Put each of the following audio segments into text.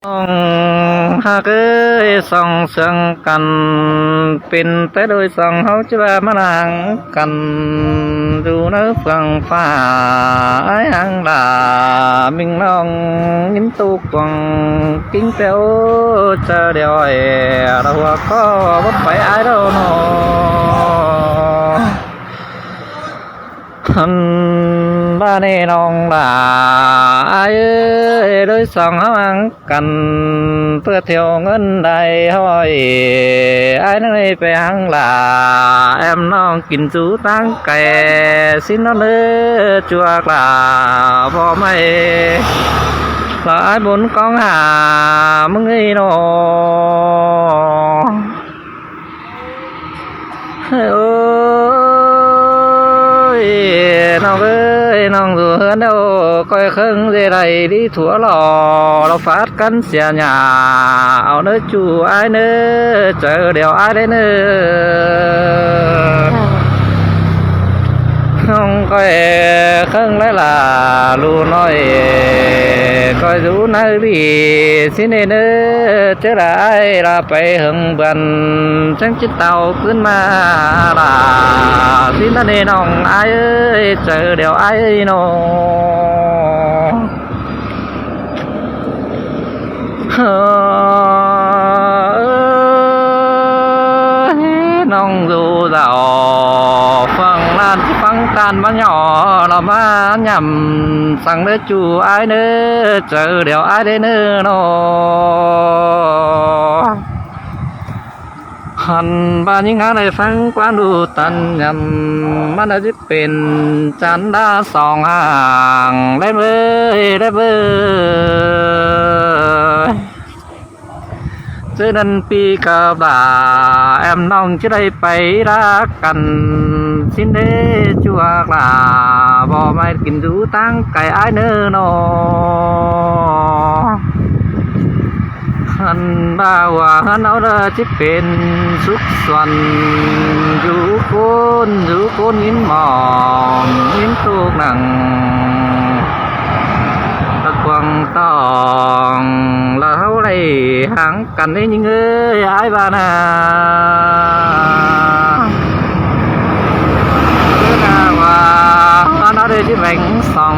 หากส่องเสียงกันเป็นแต่โดยส่องเฮาจะว่ามานั่งกันดูในเฟืองฟ้าหังดามิงน้องยินตุกวังกิ้งเตียวจะเดียวเราก็บ่ไปอ้ายดอกน้อหันบ้านนี่น้องล่ะอ้ายโดยส่องเฮาหังกันเพื่อเที่ยวเงินได้ห้อยอ้ายนั่นไปหังล่ะแอมน้องกินจูตั้งแก่สินเด้อจัวกล่ะบ่ไม่หลายบนกองหามึงไอ้น้อน้องเอ้ยน้องดูเฮือนเด้อก้อยครึ่งสิได้ดีถั่วหล่อเราฟาดกันเสียหญ้าเอาเด้อจู่อ้ายเด้อเจอเดี๋ยวอ้ายได้เด้อน้องก้อยครึ่งได้ล่ะลูน้อยก้อยดูนาดีสิเด้อเจอได้ล่ะไปหึงเบิ่นจังจิตเต่าขึ้นมาล่ะสินั่นนี่น้องอ้ายเอ้ยเจอเดี๋ยวอ้ายน้อน้องดูดาวฟังลานฟังการมาหย่อเรามาหย่ำสั่งเด้อจู่อ้ายเด้อเจอเดี๋ยวอ้ายได้เด้อน้อหันบ้านยิงหาได้ฟังกว้างดูตันยำมันอาจจะเป็นจันดาสองห่างได้เบ้ยได้เบ้ยเจอนันปีกับดาแอมน้องจะได้ไปรักกันสินเดจัวกลาบ่ไม่กินดูตั้งไก่อ้ายเนื้อน้อหันบ่าว่าหันเอาเด้อที่เป็นสุขสวรรค์อยู่คนยิ้มหมอมยิ้มตุกหนังตะกวงต้องแล้วเฮาได้หังกันได้ยิงเอ้ยอ้ายบ้านาว่าหันเอาเด้อที่แบ่งส่อง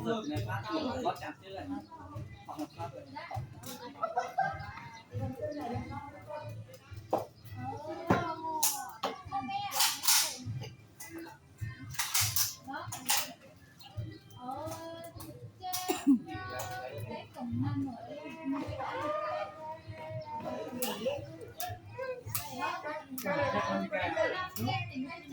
Hãy subscribe cho kênh Ghiền Mì Gõ để không bỏ lỡ